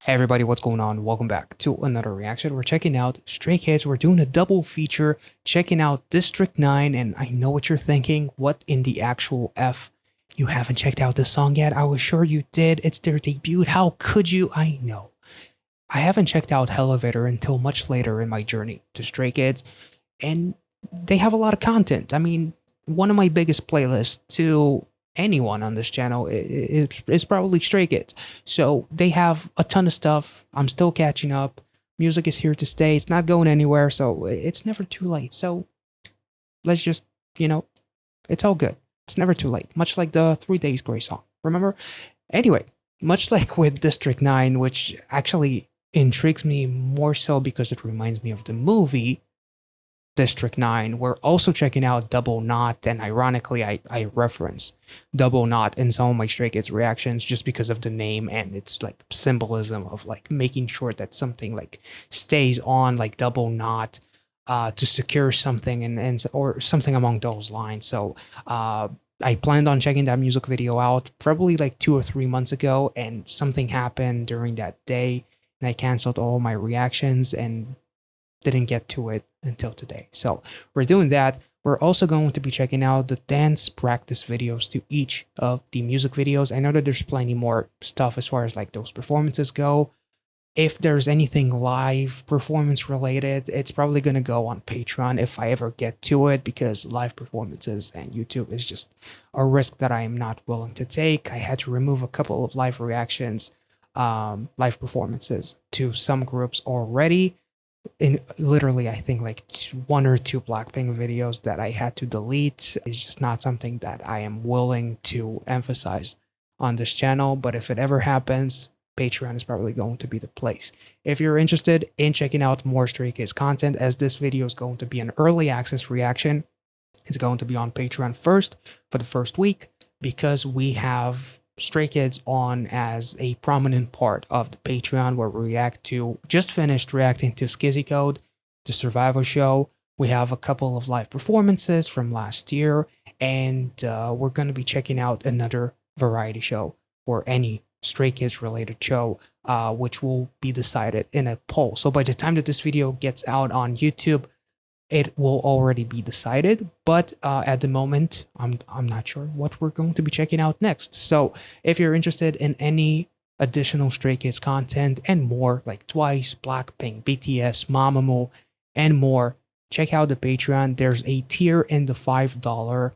Hey everybody, what's going on? Welcome back to another reaction. We're checking out Stray Kids. We're doing a double feature, checking out District 9, and I know what you're thinking. What in the actual F? You haven't checked out this song yet? I was sure you did. It's their debut. How could you? I know. I haven't checked out Elevator until much later in my journey to Stray Kids, and they have a lot of content. I mean, one of my biggest playlists to anyone on this channel is probably Stray Kids. So they have a ton of stuff. I'm still catching up. Music is here to stay. It's not going anywhere, so it's never too late. So let's just, it's all good. It's never too late. Much like the 3 Days Grace song. Remember? Anyway, much like with District 9, which actually intrigues me more so because it reminds me of the movie District 9. We're also checking out Double Knot, and ironically, I reference Double Knot in some of my Stray Kids reactions just because of the name and its like symbolism of like making sure that something like stays on like double knot to secure something and or something along those lines. So I planned on checking that music video out probably like 2 or 3 months ago, and something happened during that day and I canceled all my reactions and didn't get to it until today. So we're doing that. We're also going to be checking out the dance practice videos to each of the music videos. I know that there's plenty more stuff as far as like those performances go. If there's anything live performance related, it's probably going to go on Patreon if I ever get to it, because live performances and YouTube is just a risk that I am not willing to take. I had to remove a couple of live reactions, live performances to some groups already. In literally, I think like 1 or 2 Blackpink videos that I had to delete. It's just not something that I am willing to emphasize on this channel. But if it ever happens, Patreon is probably going to be the place. If you're interested in checking out more Stray Kids content, as this video is going to be an early access reaction, it's going to be on Patreon first for the first week, because we have Stray Kids on as a prominent part of the Patreon, where we just finished reacting to Skizzy Code, the Survivor show. We have a couple of live performances from last year, and we're going to be checking out another variety show or any Stray Kids related show, which will be decided in a poll. So by the time that this video gets out on YouTube, it will already be decided, but at the moment, I'm not sure what we're going to be checking out next. So if you're interested in any additional Stray Kids content and more, like Twice, Blackpink, BTS, Mamamoo, and more, check out the Patreon. There's a tier in the $5.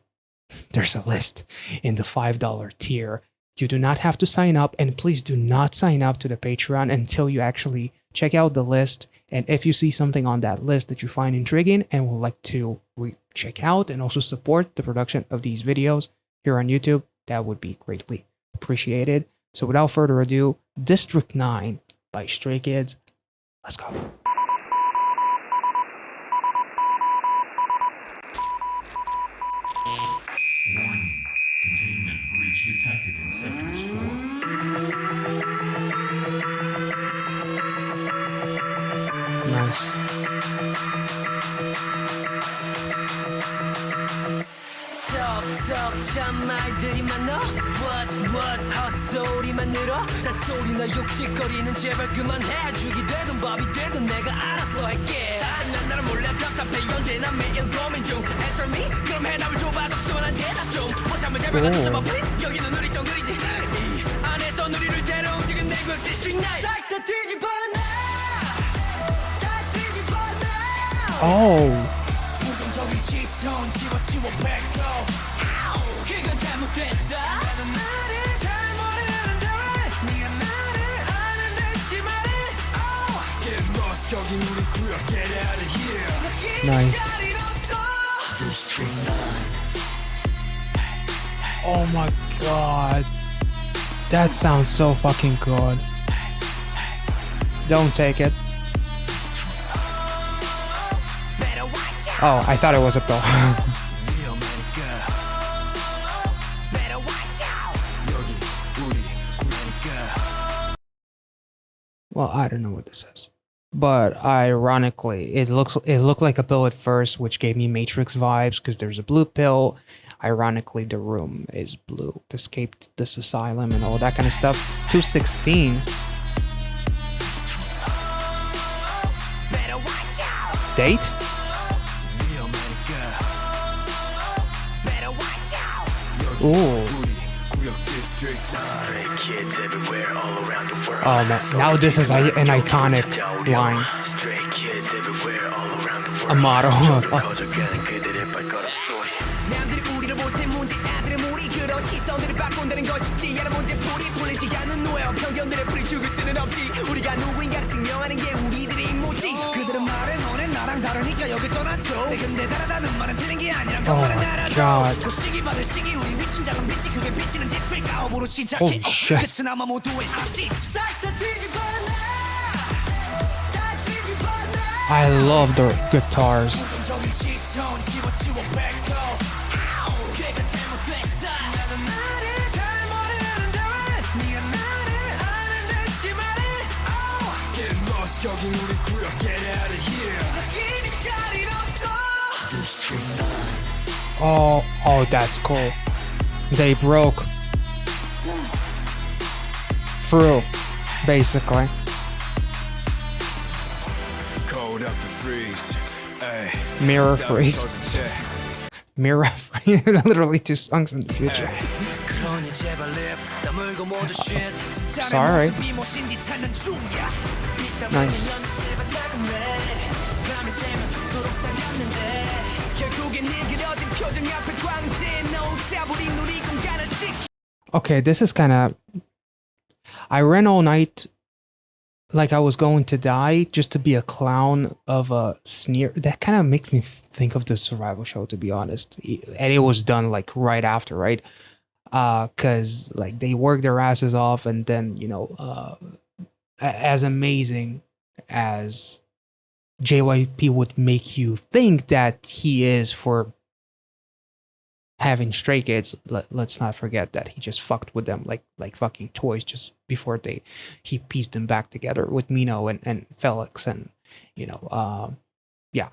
There's a list in the $5 tier. You do not have to sign up, and please do not sign up to the Patreon until you actually check out the list. And if you see something on that list that you find intriguing and would like to check out and also support the production of these videos here on YouTube, that would be greatly appreciated. So without further ado, District 9 by Stray Kids. Let's go. Warning. Containment breach detected in sectors 4. Nice. 참 말들이 많어 what 헛소리만 늘어 잔소리나 욕짓거리는 제발 그만해 죽이 되든 밥이 되든 내가 알아서 할게 난 나를 몰라 답답해 연대나 매일 고민 중 Answer me 그럼 해답을 줘봐 속시원한 대답 좀 못하면 제발 가서 줘봐 please 여기는 우리 정글이지 이 안에서 우리를 데려 움직인 내국 District 9 싹 다 뒤집어놔 다 뒤집어놔 Oh. 부정적인 시선 지워 뱉고 그건 잘못됐다 나는 나를 잘 모르는데 왜 네가 나를 아는데 지 말해 Get lost 여긴 우리 구역 Get out of here Nice. District 9 Oh my god. That sounds so fucking good. Don't take it. Oh, I thought it was a pill. Well, I don't know what this is. But ironically, it looked like a pill at first, which gave me Matrix vibes because there's a blue pill. Ironically, the room is blue. Escaped this asylum and all that kind of stuff. 216. date? Ooh. Oh man, now this is an iconic line. A motto. 남들이 우리를 볼 때 문제 아들의 무리 그런 시선들을 바꾼다는 건 쉽지 않은 문제 풀이 풀리지 않는 노예와 편견들의 풀이 죽을 수는 없지 우리가 누구인가를 증명하는 게 우리들의 임무지 그들은 말해 너네 나랑 다르니까 여길 떠나죠 근데 다르다는 말은 틀린 게 아니란 그 말은 알아줘 그 시기 받을 시기 우리 위친 작은 빛이 그게 비치는 디트릭 아홉으로 시작해 끝은 아마 모두의 앞지 싹다 뒤집어놔 다 뒤집어놔 I love the guitars. 부정적인 시선 집어치워 뱉고 Oh, that's cool. They broke through, basically. Cold up to freeze. Ay. Mirror freeze. Mirror freeze. Literally 2 songs in the future. Sorry. Nice. Okay, this is kind of... I ran all night like I was going to die just to be a clown of a sneer. That kind of makes me think of the survival show, to be honest. And it was done like right after, right? Because like they worked their asses off, and then, you know, as amazing as JYP would make you think that he is for having Stray Kids, let's not forget that he just fucked with them like fucking toys just before he pieced them back together with Mino and Felix, and you know, yeah.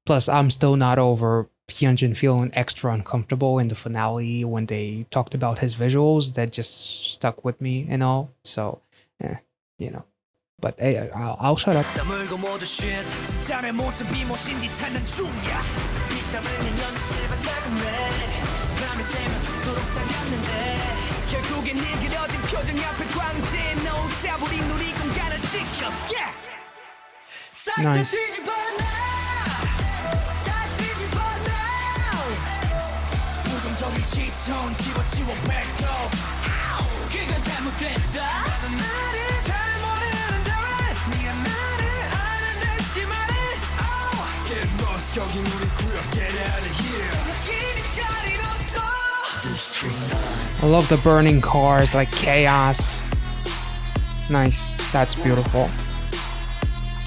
Plus, I'm still not over Hyunjin feeling extra uncomfortable in the finale when they talked about his visuals. That just stuck with me and all. So, you know. But hey, I'll shut up. Nice. I love the burning cars, like chaos. Nice, that's beautiful.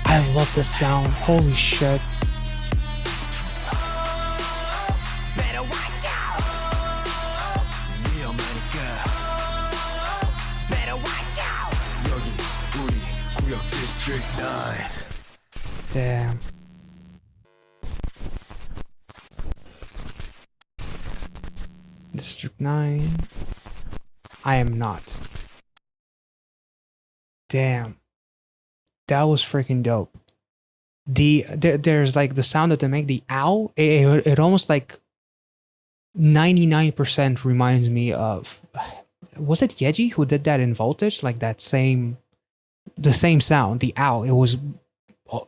I love the sound, holy shit. Damn. District 9. I am not. Damn. That was freaking dope. There's like the sound that they make, the ow, it almost like 99% reminds me of, was it Yeji who did that in Voltage? Like the same sound, the ow. It was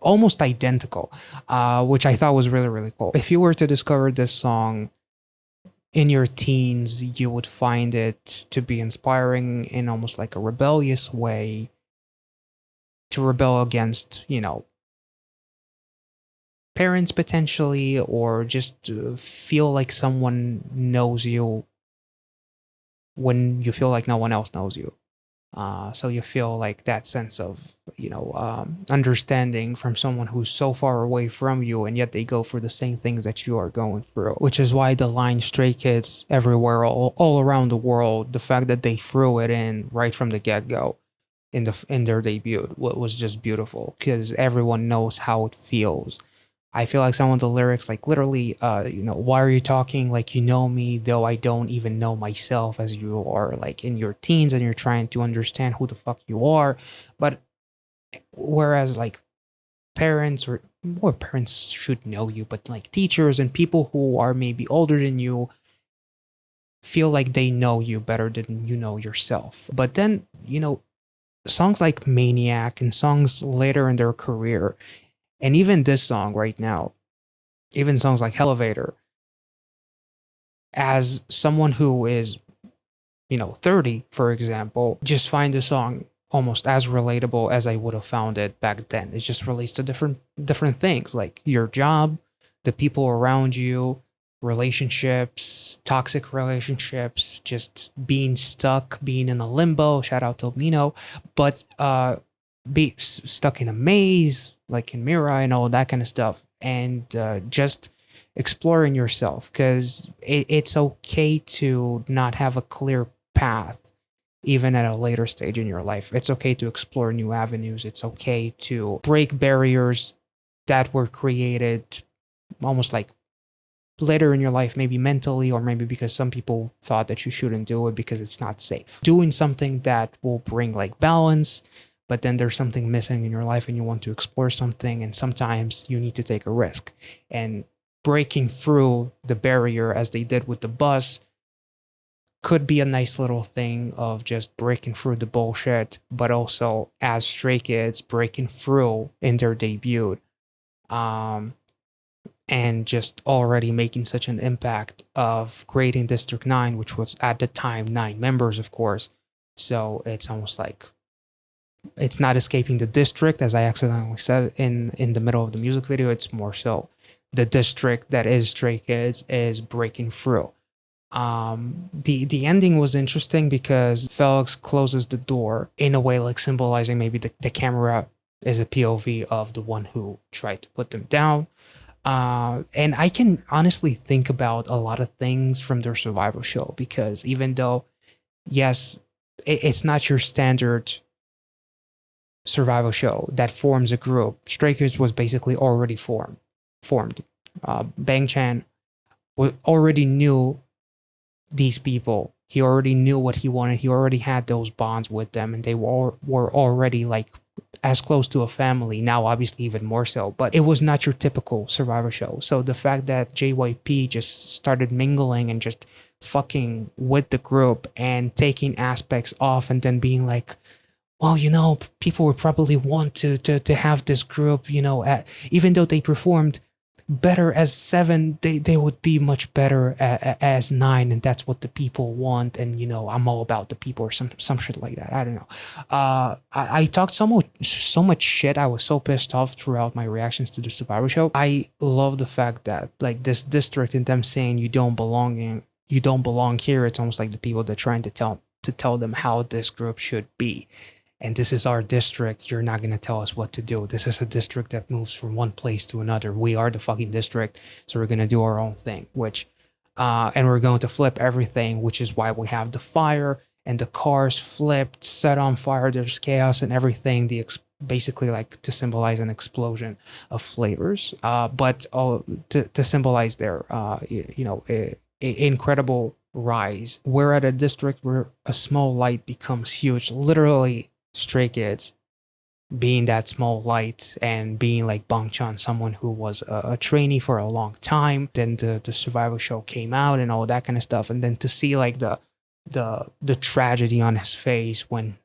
almost identical, which I thought was really, really cool. If you were to discover this song in your teens, you would find it to be inspiring in almost like a rebellious way, to rebel against, you know, parents potentially, or just to feel like someone knows you when you feel like no one else knows you. So you feel like that sense of, you know, understanding from someone who's so far away from you, and yet they go through the same things that you are going through. Which is why the line "Stray Kids everywhere, all around the world," the fact that they threw it in right from the get-go in their debut was just beautiful, because everyone knows how it feels. I feel like some of the lyrics, like literally, you know, why are you talking like you know me, though I don't even know myself, as you are like in your teens and you're trying to understand who the fuck you are. But whereas like parents or or parents should know you, but like teachers and people who are maybe older than you feel like they know you better than you know yourself. But then, songs like Maniac and songs later in their career, and even this song right now, even songs like Elevator, as someone who is, 30, for example, just find the song almost as relatable as I would have found it back then. It just relates to different things like your job, the people around you, relationships, toxic relationships, just being stuck, being in a limbo. Shout out to Mino, but be stuck in a maze like in Mira and all that kind of stuff, and just exploring yourself because it's okay to not have a clear path even at a later stage in your life. It's okay to explore new avenues. It's okay to break barriers that were created almost like later in your life, maybe mentally, or maybe because some people thought that you shouldn't do it because it's not safe. Doing something that will bring like balance, but then there's something missing in your life and you want to explore something, and sometimes you need to take a risk. And breaking through the barrier, as they did with the bus, could be a nice little thing of just breaking through the bullshit, but also as Stray Kids breaking through in their debut, um, and just already making such an impact of creating District 9, which was at the time 9 members, of course. So it's almost like it's not escaping the district, as I accidentally said in the middle of the music video. It's more so the district that is Stray Kids is breaking through. The ending was interesting because Felix closes the door in a way like symbolizing maybe the camera is a POV of the one who tried to put them down. And I can honestly think about a lot of things from their survival show, because even though, yes, it's not your standard survival show that forms a group, Stray Kids was basically already formed. Bang Chan already knew these people. He already knew what he wanted. He already had those bonds with them, and they were already like as close to a family. Now, obviously, even more so. But it was not your typical Survivor show. So the fact that JYP just started mingling and just fucking with the group and taking aspects off, and then being like, well, people would probably want to have this group, even though they performed better as 7, they would be much better as 9, and that's what the people want. And I'm all about the people, or some shit like that. I don't know. I talked so much shit. I was so pissed off throughout my reactions to the Survivor show. I love the fact that like this district and them saying you don't belong here. It's almost like the people that are trying to tell them how this group should be. And this is our district. You're not going to tell us what to do. This is a district that moves from one place to another. We are the fucking district. So we're going to do our own thing, and we're going to flip everything, which is why we have the fire and the cars flipped, set on fire. There's chaos and everything. Basically like to symbolize an explosion of flavors, but to symbolize their, incredible rise. We're at a district where a small light becomes huge. Literally, Stray Kids being that small light and being like Bangchan, someone who was a trainee for a long time. Then the survival show came out and all that kind of stuff. And then to see like the tragedy on his face when,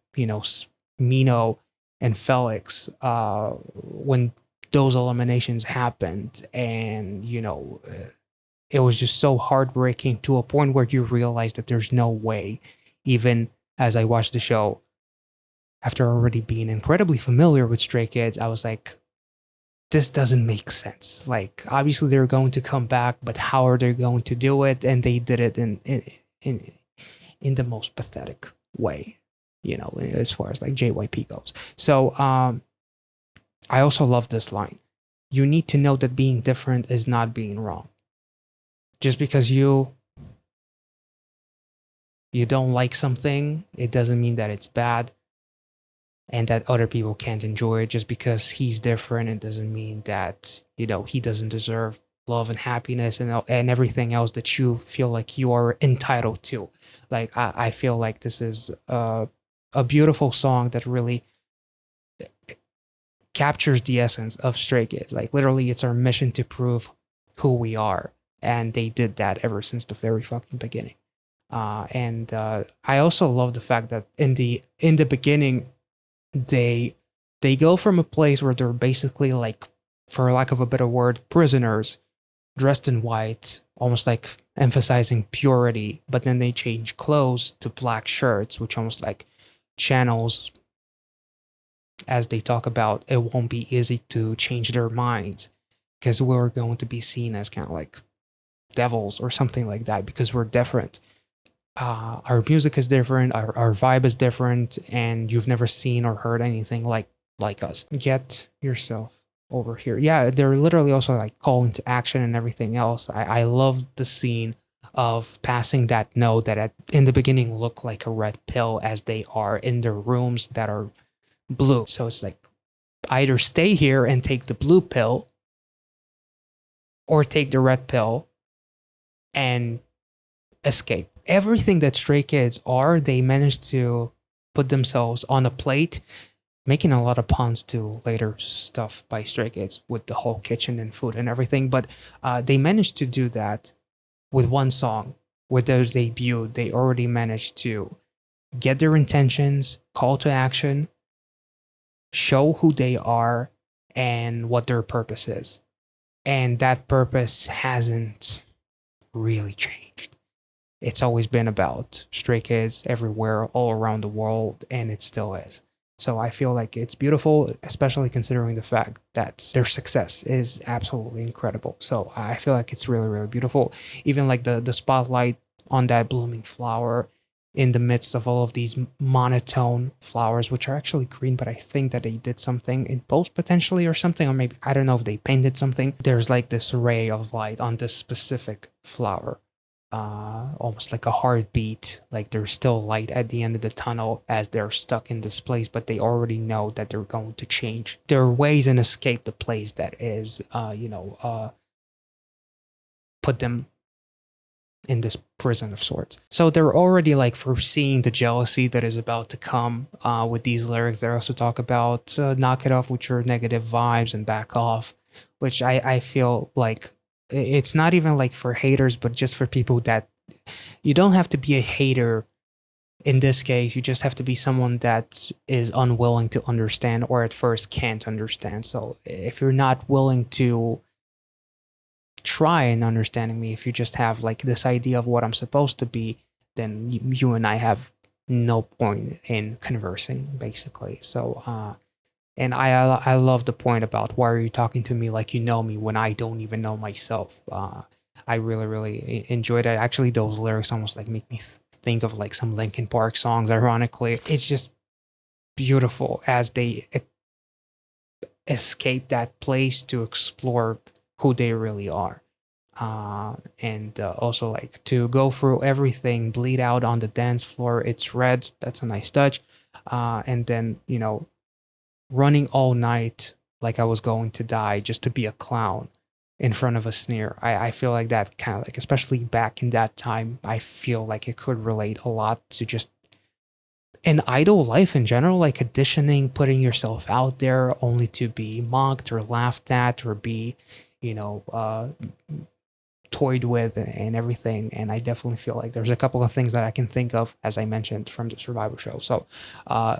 Mino and Felix, when those eliminations happened, and, it was just so heartbreaking to a point where you realize that there's no way, even as I watched the show, after already being incredibly familiar with Stray Kids, I was like, this doesn't make sense. Like, obviously they're going to come back, but how are they going to do it? And they did it in the most pathetic way, as far as like JYP goes. So I also love this line. You need to know that being different is not being wrong. Just because you don't like something, it doesn't mean that it's bad and that other people can't enjoy it. Just because he's different, it doesn't mean that, he doesn't deserve love and happiness and everything else that you feel like you are entitled to. Like, I feel like this is a beautiful song that really captures the essence of Stray Kids. Like literally, it's our mission to prove who we are, and they did that ever since the very fucking beginning. And I also love the fact that in the beginning, they they go from a place where they're basically like, for lack of a better word, prisoners dressed in white, almost like emphasizing purity, but then they change clothes to black shirts, which almost like channels, as they talk about, it won't be easy to change their minds because we're going to be seen as kind of like devils or something like that because we're different. Our music is different, our vibe is different, and you've never seen or heard anything like us. Get yourself over here. Yeah, they're literally also like calling to action and everything else. I love the scene of passing that note that in the beginning looked like a red pill as they are in their rooms that are blue. So it's like either stay here and take the blue pill or take the red pill and escape. Everything that Stray Kids are, they managed to put themselves on a plate, making a lot of puns to later stuff by Stray Kids with the whole kitchen and food and everything. But they managed to do that with one song. With their debut, they already managed to get their intentions, call to action, show who they are, and what their purpose is. And that purpose hasn't really changed. It's always been about Stray Kids everywhere, all around the world, and it still is. So I feel like it's beautiful, especially considering the fact that their success is absolutely incredible. So I feel like it's really, really beautiful. Even like the spotlight on that blooming flower in the midst of all of these monotone flowers, which are actually green, but I think that they did something in post potentially or something, or maybe I don't know if they painted something. There's like this ray of light on this specific flower. Almost like a heartbeat, like there's still light at the end of the tunnel as they're stuck in this place, but they already know that they're going to change their ways and escape the place that is, put them in this prison of sorts. So they're already like foreseeing the jealousy that is about to come with these lyrics. They also talk about knock it off with your negative vibes and back off, which I feel like it's not even like for haters, but just for people that you don't have to be a hater. In this case, you just have to be someone that is unwilling to understand or at first can't understand. So if you're not willing to try and understanding me, if you just have like this idea of what I'm supposed to be, then you and I have no point in conversing, basically. So, and I love the point about why are you talking to me like you know me when I don't even know myself. I really, really enjoyed it. Actually, those lyrics almost like make me think of like some Linkin Park songs, ironically. It's just beautiful as they escape that place to explore who they really are. And also like to go through everything, bleed out on the dance floor. It's red. That's a nice touch. And then, running all night like I was going to die just to be a clown in front of a sneer. I feel like that kind of like, especially back in that time, I feel like it could relate a lot to just an idle life in general, like auditioning, putting yourself out there only to be mocked or laughed at or be, toyed with and everything. And I definitely feel like there's a couple of things that I can think of, as I mentioned, from the Survivor show. So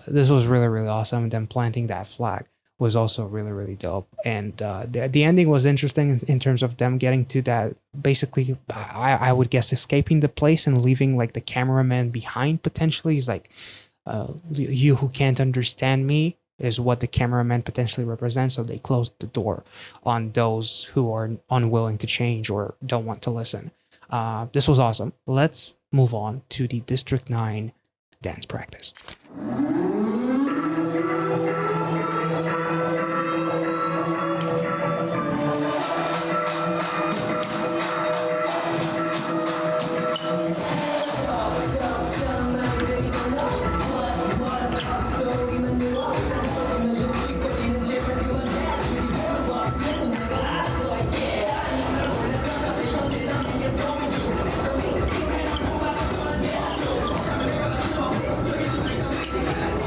this was really, really awesome. And then planting that flag was also really, really dope. And the ending was interesting in terms of them getting to that, basically, I would guess, escaping the place and leaving like the cameraman behind potentially. He's like, you who can't understand me is what the cameraman potentially represents. So they closed the door on those who are unwilling to change or don't want to listen. This was awesome. Let's move on to the District 9 dance practice.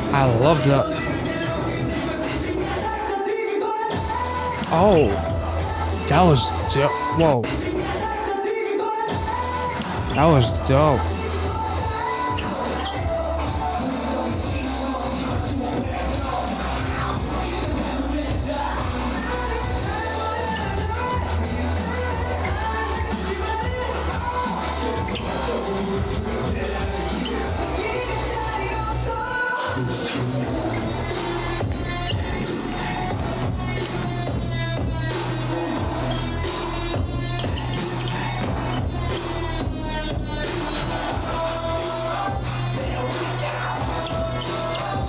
I love the Oh, that was dope. Whoa. That was dope.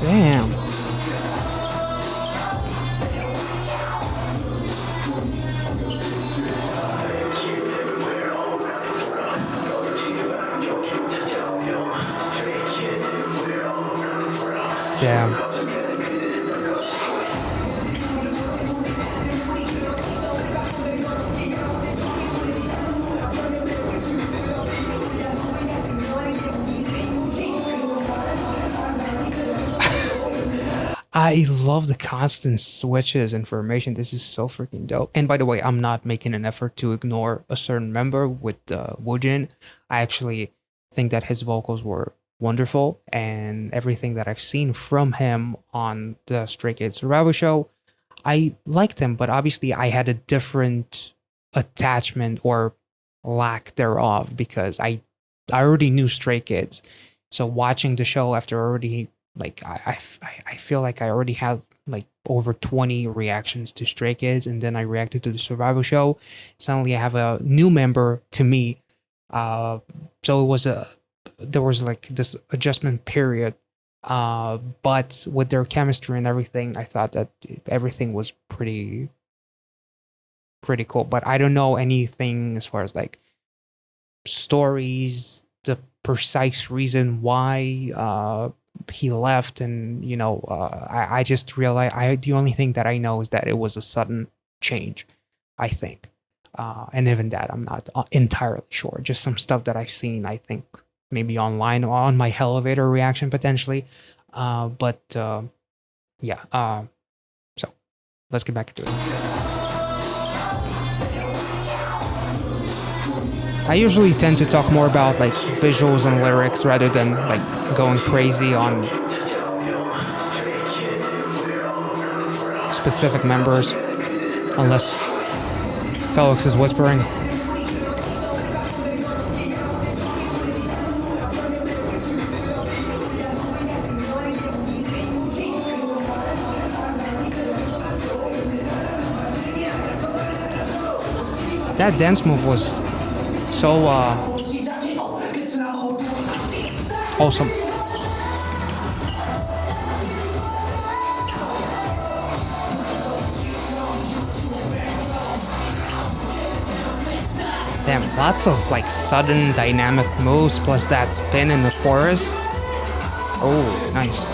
Damn. Damn. I love the constant switches in formation. This is so freaking dope. And by the way, I'm not making an effort to ignore a certain member with Woojin. I actually think that his vocals were wonderful, and everything that I've seen from him on the Stray Kids Survival Show, I liked him, but obviously I had a different attachment or lack thereof because I already knew Stray Kids. So watching the show after already like I feel like I already had like over 20 reactions to Stray Kids, and then I reacted to the Survival Show. Suddenly I have a new member to me. So it was there was like this adjustment period. But with their chemistry and everything, I thought that everything was pretty cool. But I don't know anything as far as like stories, the precise reason why he left, and I just realized the only thing that I know is that it was a sudden change, I think. And even that I'm not entirely sure. Just some stuff that I've seen, I think maybe online or on my elevator reaction potentially. But yeah. So let's get back into it. I usually tend to talk more about like visuals and lyrics rather than like going crazy on specific members, unless Felix is whispering. That dance move was so awesome. Damn, lots of like sudden dynamic moves plus that spin in the chorus. Oh, nice.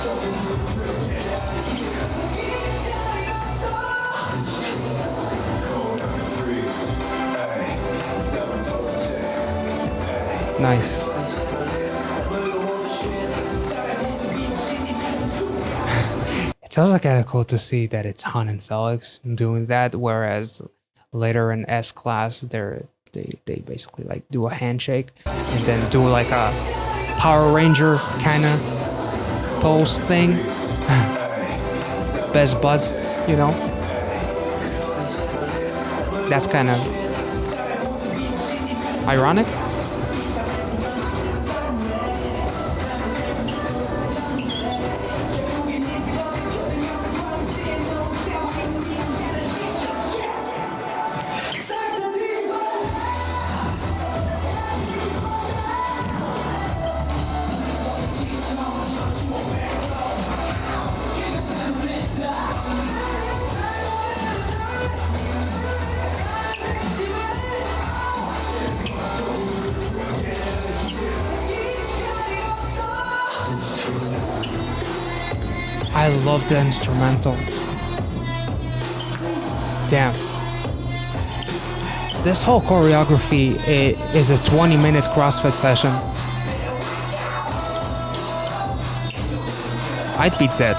Nice. It's also kind of cool to see that it's Han and Felix doing that, whereas later in S class, they basically like do a handshake and then do like a Power Ranger kind of pose thing. Best buds, you know? That's kind of ironic. I love the instrumental. Damn. This whole choreography is a 20-minute CrossFit session. I'd be dead.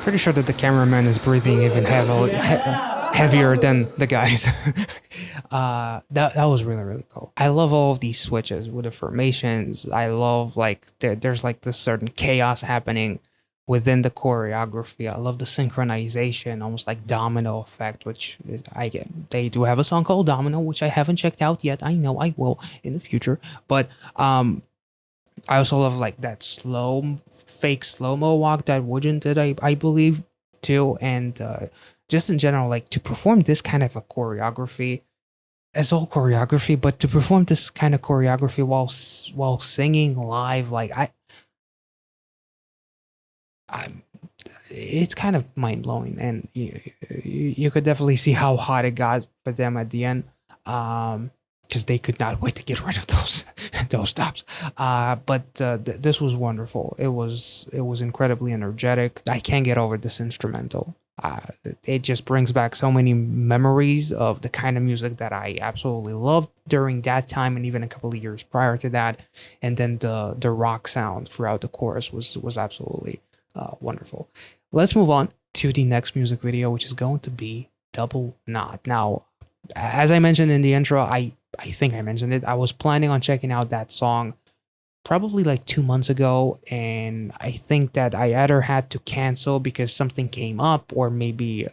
Pretty sure that the cameraman is breathing even heavier than the guys. That was really, really cool. I love all of these switches with the formations. I love like there's like this certain chaos happening within the choreography. I love the synchronization, almost like domino effect, which I get. They do have a song called Domino, which I haven't checked out yet. I know I will in the future, but I also love like that fake slow-mo walk that Woojin did, I believe, too. And just in general, like to perform this kind of a choreography, as all choreography, but to perform this kind of choreography while singing live, like it's kind of mind-blowing. And you could definitely see how hot it got for them at the end. Because they could not wait to get rid of those stops. But this was wonderful. It was incredibly energetic. I can't get over this instrumental. It just brings back so many memories of the kind of music that I absolutely loved during that time, and even a couple of years prior to that. And then the rock sound throughout the chorus was absolutely wonderful. Let's move on to the next music video, which is going to be Double Knot. Now, as I mentioned in the intro, I think I mentioned it. I was planning on checking out that song probably like 2 months ago, and I think that I either had to cancel because something came up, or maybe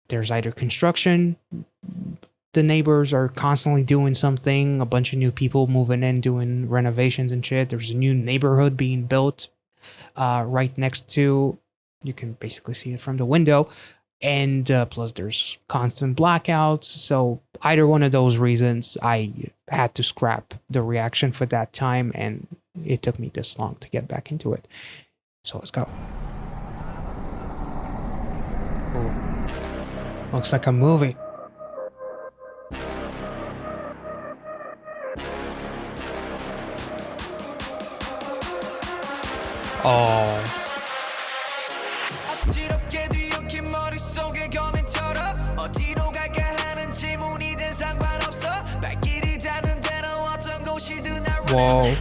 there's either construction, the neighbors are constantly doing something, a bunch of new people moving in, doing renovations and shit. There's a new neighborhood being built right next to, you can basically see it from the window. And plus there's constant blackouts. So either one of those reasons, I had to scrap the reaction for that time, and it took me this long to get back into it. So let's go. Ooh. Looks like a movie. Oh. Whoa.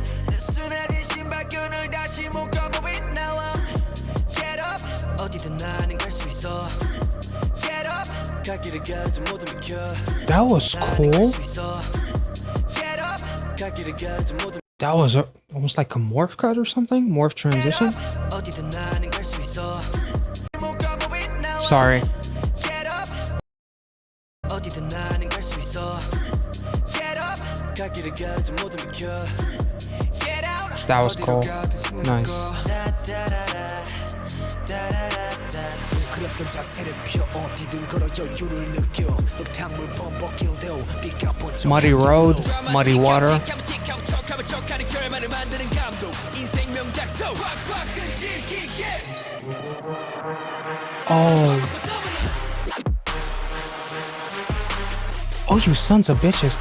That was cool. That was almost like a morph cut or something? Morph transition? Sorry. That was cool. Nice. Muddy road, muddy water. Oh. Oh, you sons of bitches.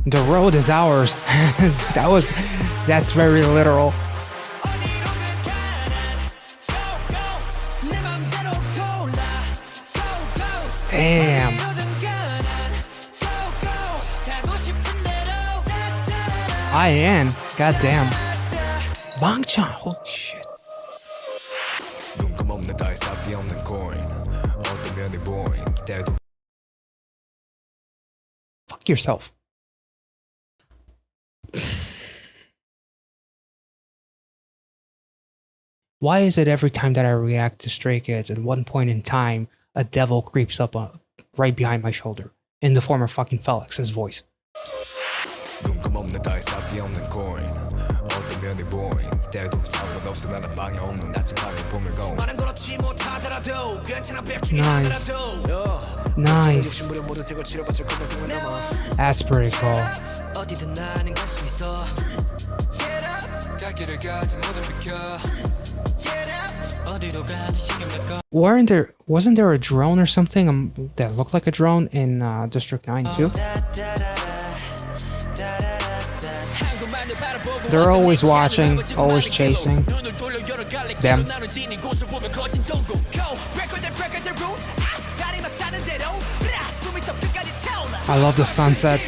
The road is ours. That's very literal. Damn. I am. Goddamn. Bangchan. Holy shit. Fuck yourself. Why is it every time that I react to Stray Kids, at one point in time, a devil creeps up right behind my shoulder in the form of fucking Felix's voice? Nice. Nice. That's pretty cool. Wasn't there a drone or something that looked like a drone in District 9 too? They're always watching, always chasing them. I love the sunset.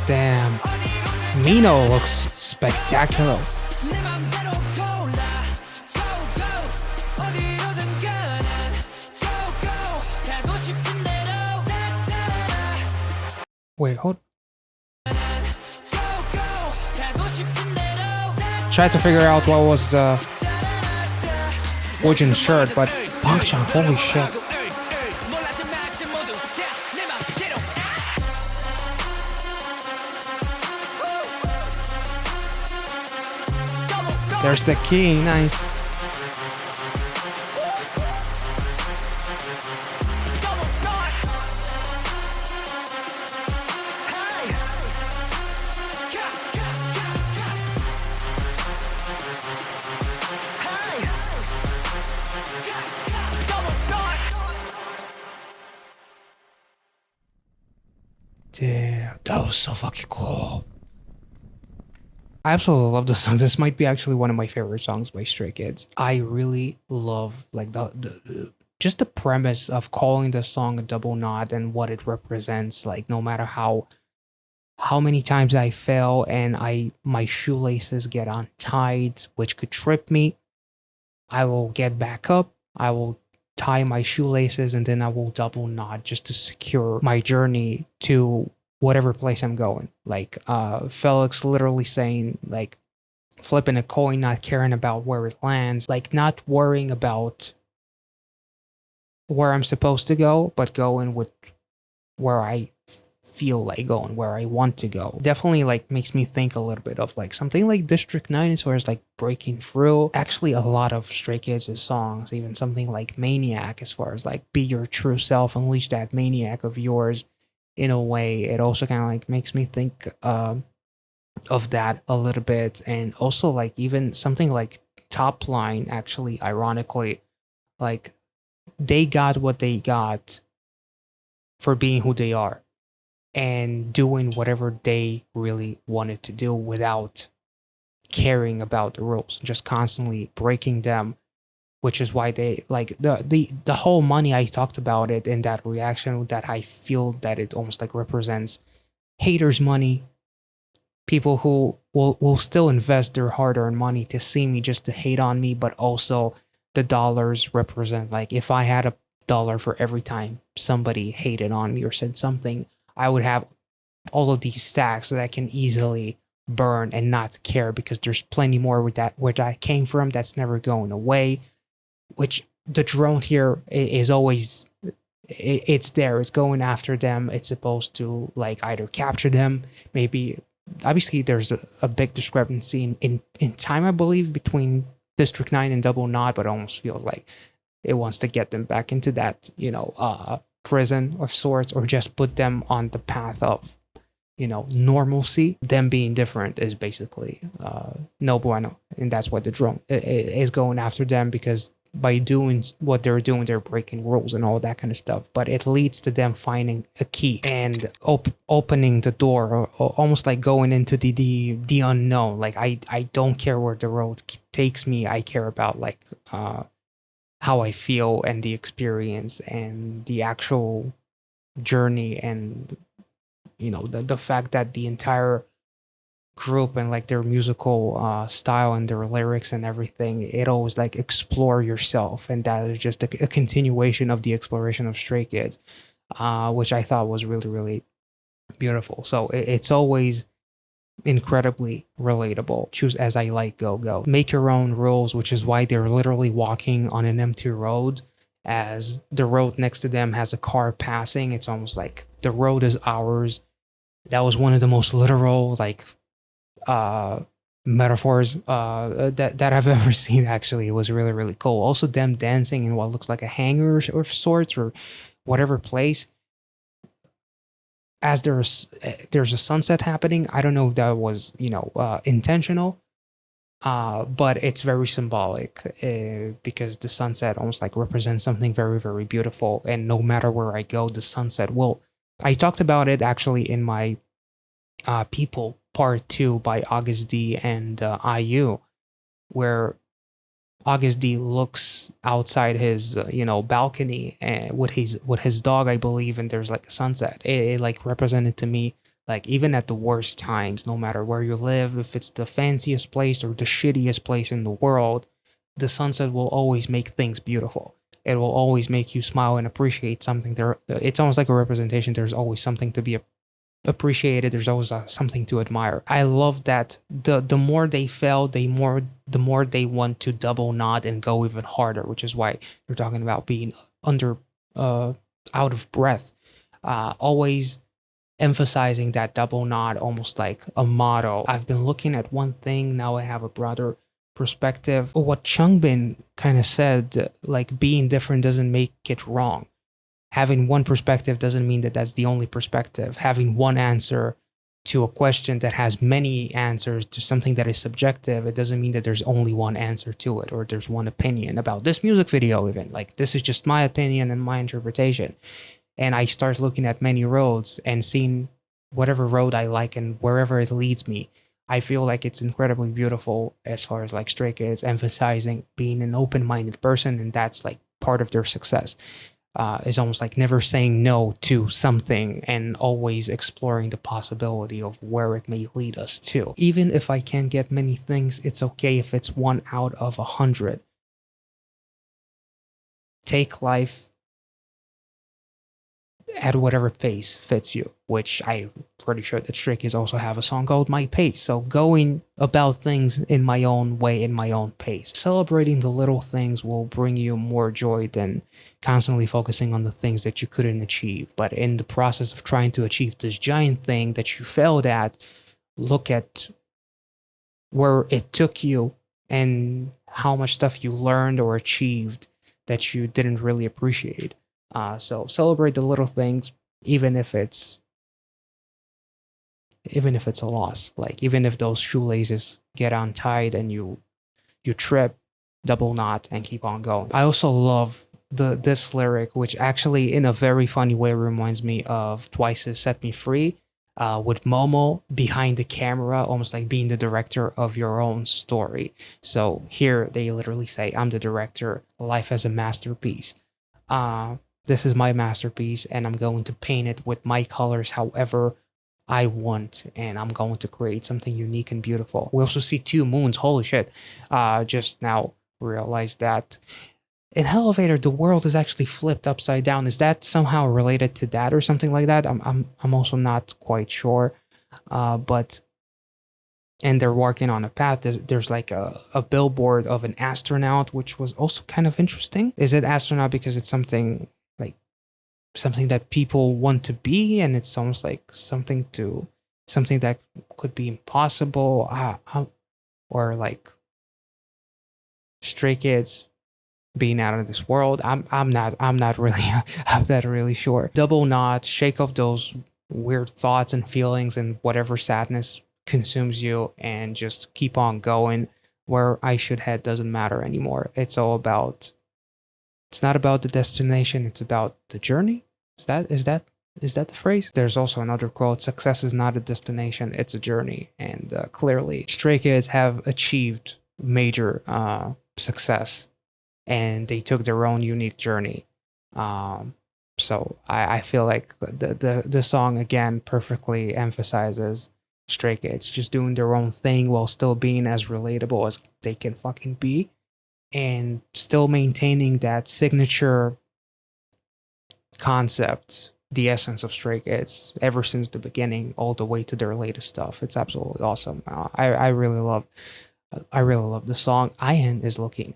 Damn. Mino looks spectacular. Wait, hold. Tried to figure out what was Wojin's shirt, but Bangshan, holy shit. There's the key, nice. Damn, that was so fucking cool. I absolutely love this song. This might be actually one of my favorite songs by Stray Kids. I really love like just the premise of calling the song a double knot and what it represents. Like no matter how many times I fail and my shoelaces get untied, which could trip me, I will get back up. I will tie my shoelaces and then I will double knot just to secure my journey to whatever place I'm going. Like Felix literally saying like flipping a coin, not caring about where it lands, like not worrying about where I'm supposed to go, but going with where I feel like going, where I want to go. Definitely like makes me think a little bit of like something like District 9 as far as like breaking through. Actually a lot of Stray Kids' songs, even something like Maniac as far as like be your true self, unleash that maniac of yours. In a way, it also kind of like makes me think of that a little bit. And also like even something like Top Line, actually, ironically, like they got what they got for being who they are and doing whatever they really wanted to do without caring about the rules, just constantly breaking them, which is why they like the whole money I talked about it in that reaction, that I feel that it almost like represents haters' money, people who will still invest their hard-earned money to see me just to hate on me, but also the dollars represent like if I had $1 for every time somebody hated on me or said something, I would have all of these stacks that I can easily burn and not care because there's plenty more with that where that came from that's never going away. Which the drone here is always it's there, it's going after them, it's supposed to like either capture them, maybe obviously there's a big discrepancy in time I believe between District 9 and Double Knot, but it almost feels like it wants to get them back into that prison of sorts, or just put them on the path of normalcy. Them being different is basically no bueno, and that's why the drone is going after them, because by doing what they're doing, they're breaking rules and all that kind of stuff. But it leads to them finding a key and opening the door, or almost like going into the unknown. Like I don't care where the road takes me. I care about like how I feel and the experience and the actual journey, and the fact that the entire group and like their musical style and their lyrics and everything, it always like explore yourself, and that is just a continuation of the exploration of Stray Kids, which I thought was really really beautiful. So it's always incredibly relatable. Choose as I like, go make your own rules, which is why they're literally walking on an empty road. As the road next to them has a car passing, it's almost like the road is ours. That was one of the most literal like metaphors that I've ever seen. Actually, it was really really cool. Also them dancing in what looks like a hangar of sorts, or whatever place, as there's a sunset happening. I don't know if that was intentional, but it's very symbolic, because the sunset almost like represents something very very beautiful, and no matter where I go, the sunset will. I talked about it actually in my People Part 2 by August D and IU, where August D looks outside his balcony with his dog, I believe, and there's like a sunset. It like represented to me Like, even at the worst times, no matter where you live, if it's the fanciest place or the shittiest place in the world, the sunset will always make things beautiful. It will always make you smile and appreciate something. It's almost like a representation. There's always something to be appreciated. There's always something to admire. I love that the more they fail, the more they want to double knot and go even harder, which is why you're talking about being out of breath. Always emphasizing that double knot, almost like a motto. I've been looking at one thing, now I have a broader perspective. What Changbin kind of said, like, being different doesn't make it wrong. Having one perspective doesn't mean that that's the only perspective. Having one answer to a question that has many answers to something that is subjective, it doesn't mean that there's only one answer to it, or there's one opinion about this music video even. Like, this is just my opinion and my interpretation. And I start looking at many roads and seeing whatever road I like and wherever it leads me. I feel like it's incredibly beautiful as far as like Stray Kids emphasizing being an open-minded person, and that's like part of their success. Is almost like never saying no to something and always exploring the possibility of where it may lead us to. Even if I can't get many things, it's okay if it's 1 out of 100. Take life at whatever pace fits you, which I'm pretty sure that Stray Kids also have a song called My Pace. So going about things in my own way, in my own pace. Celebrating the little things will bring you more joy than constantly focusing on the things that you couldn't achieve. But in the process of trying to achieve this giant thing that you failed at, look at where it took you and how much stuff you learned or achieved that you didn't really appreciate. So celebrate the little things, even if it's a loss. Like, even if those shoelaces get untied and you trip, double knot and keep on going. I also love this lyric, which actually in a very funny way reminds me of Twice's Set Me Free, with Momo behind the camera, almost like being the director of your own story. So here they literally say, I'm the director, life as a masterpiece. This is my masterpiece, and I'm going to paint it with my colors however I want, and I'm going to create something unique and beautiful. We also see 2 moons. Holy shit. Just now realized that in Elevator, the world is actually flipped upside down. Is that somehow related to that or something like that? I'm also not quite sure. But and they're walking on a path. There's like a billboard of an astronaut, which was also kind of interesting. Is it astronaut because it's something that people want to be, and it's almost like something that could be impossible, or like Stray Kids being out of this world. I'm not really sure. Double knot, shake off those weird thoughts and feelings and whatever sadness consumes you, and just keep on going. Where I should head doesn't matter anymore. It's not about the destination, it's about the journey. Is that the phrase? There's also another quote: success is not a destination, it's a journey. And clearly Stray Kids have achieved major success, and they took their own unique journey. So I feel like the song again perfectly emphasizes Stray Kids just doing their own thing while still being as relatable as they can fucking be, and still maintaining that signature concept, the essence of Stray Kids, ever since the beginning all the way to their latest stuff. It's absolutely awesome. I really love the song. Ian is looking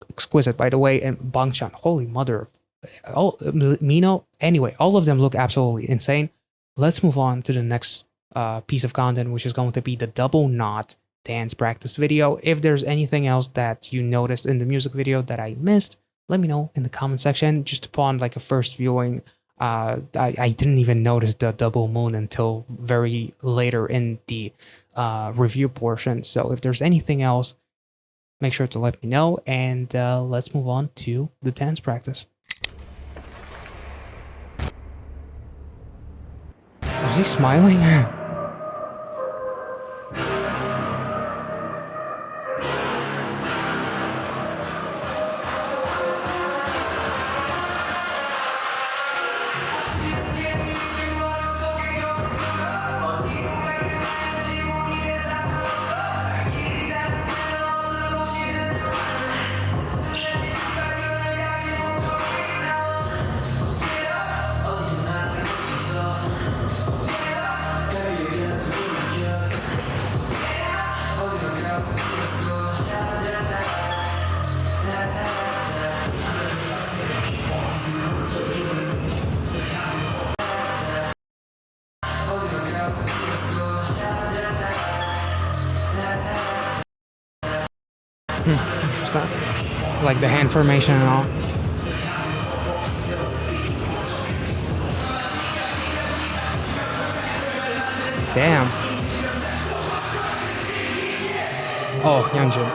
exquisite, by the way, and Bangchan, holy mother, Mino. Anyway, all of them look absolutely insane. Let's move on to the next piece of content, which is going to be the double knot dance practice video. If there's anything else that you noticed in the music video that I missed, let me know in the comment section. Just upon like a first viewing, I didn't even notice the double moon until very later in the review portion. So if there's anything else, make sure to let me know, and let's move on to the dance practice. Is he smiling? like the hand formation and all. Damn. Oh, Hyunjin.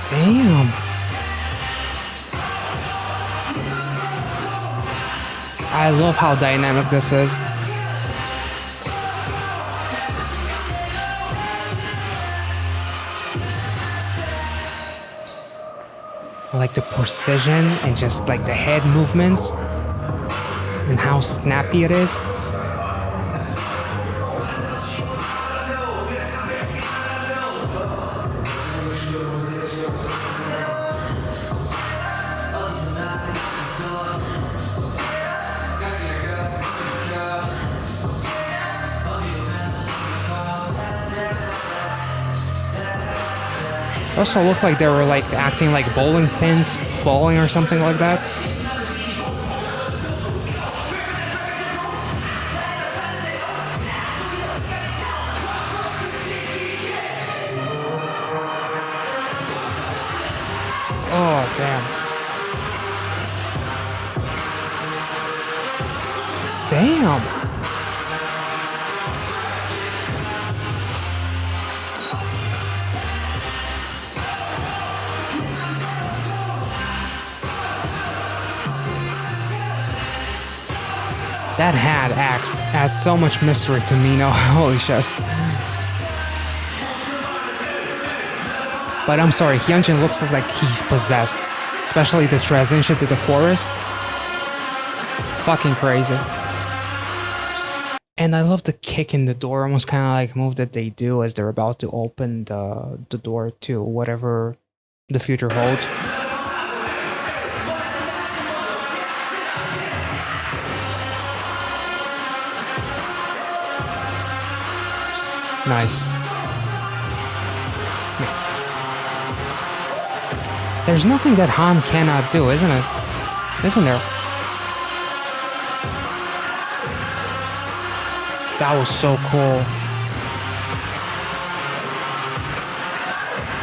Damn. I love how dynamic this is. I like the precision and just like the head movements and how snappy it is. Also looked like they were like acting like bowling pins falling or something like that. Oh, damn. Damn. That hat adds so much mystery to Mino. Holy shit. But I'm sorry, Hyunjin looks like he's possessed. Especially the transition to the chorus. Fucking crazy. And I love the kick in the door, almost kind of like move that they do as they're about to open the door to whatever the future holds. Nice. There's nothing that Han cannot do, isn't it? Isn't there? That was so cool.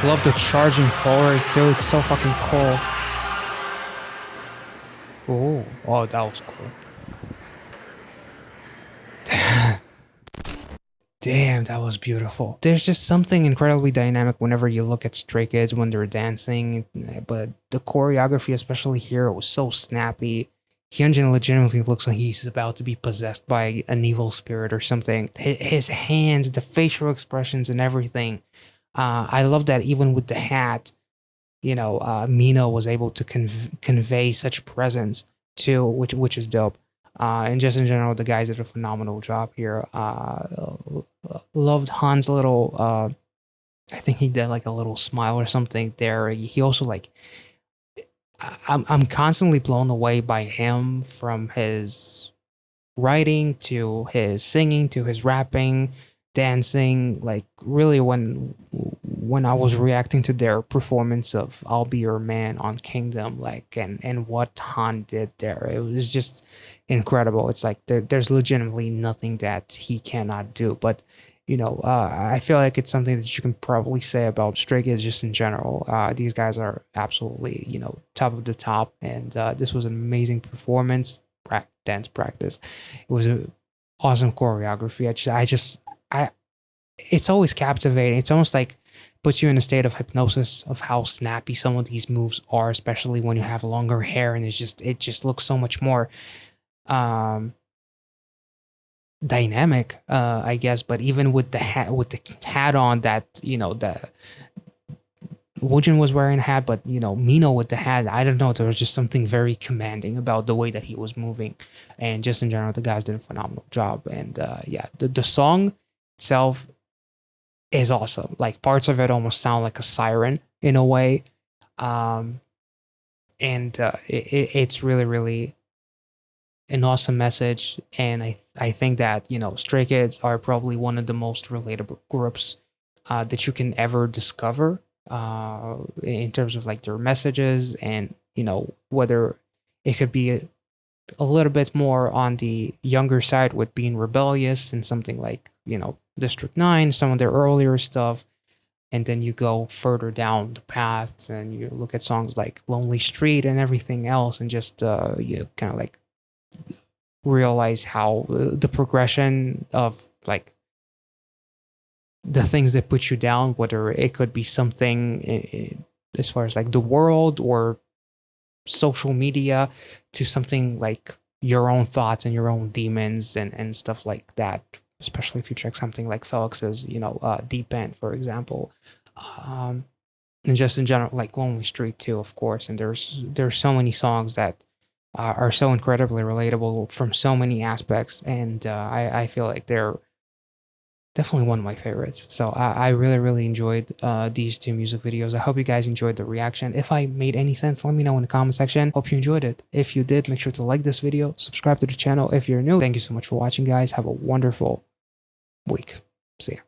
Love the charging forward too. It's so fucking cool. Ooh. Oh, that was cool. Damn, that was beautiful. There's just something incredibly dynamic whenever you look at Stray Kids when they're dancing, but the choreography, especially here, was so snappy. Hyunjin legitimately looks like he's about to be possessed by an evil spirit or something. His hands, the facial expressions and everything. I love that even with the hat, you know, Mino was able to convey such presence too, which is dope. And just in general, the guys did a phenomenal job here. Loved Han's little, I think he did like a little smile or something there. He also like, I'm constantly blown away by him, from his writing to his singing to his rapping, dancing. Like really, when I was reacting to their performance of "I'll Be Your Man" on Kingdom, like and what Han did there, it was just incredible. It's like there's legitimately nothing that he cannot do. But you know, I feel like it's something that you can probably say about Stray Kids just in general. These guys are absolutely, you know, top of the top, and this was an amazing performance, dance practice. It was an awesome choreography. It's always captivating. It's almost like puts you in a state of hypnosis of how snappy some of these moves are, especially when you have longer hair, and it just looks so much more dynamic, I guess. But even with the hat on, that, you know, the Woojin was wearing a hat, but you know, Mino with the hat, I don't know, there was just something very commanding about the way that he was moving. And just in general, the guys did a phenomenal job. And yeah, the song itself is awesome. Like parts of it almost sound like a siren in a way. And it's really, really an awesome message. And I think that, you know, Stray Kids are probably one of the most relatable groups that you can ever discover in terms of like their messages, and, you know, whether It could be a little bit more on the younger side with being rebellious and something like, District 9, some of their earlier stuff. And then you go further down the paths and you look at songs like Lonely Street and everything else, and just you kind of like realize how the progression of like the things that put you down, whether it could be something as far as like the world or social media, to something like your own thoughts and your own demons and stuff like that. Especially if you check something like Felix's, Deep End, for example, and just in general, like Lonely Street too, of course. And there's so many songs that are so incredibly relatable from so many aspects, and I feel like they're definitely one of my favorites. So I really, really enjoyed these two music videos. I hope you guys enjoyed the reaction. If I made any sense, let me know in the comment section. Hope you enjoyed it. If you did, make sure to like this video, subscribe to the channel if you're new. Thank you so much for watching, guys. Have a wonderful week. See ya.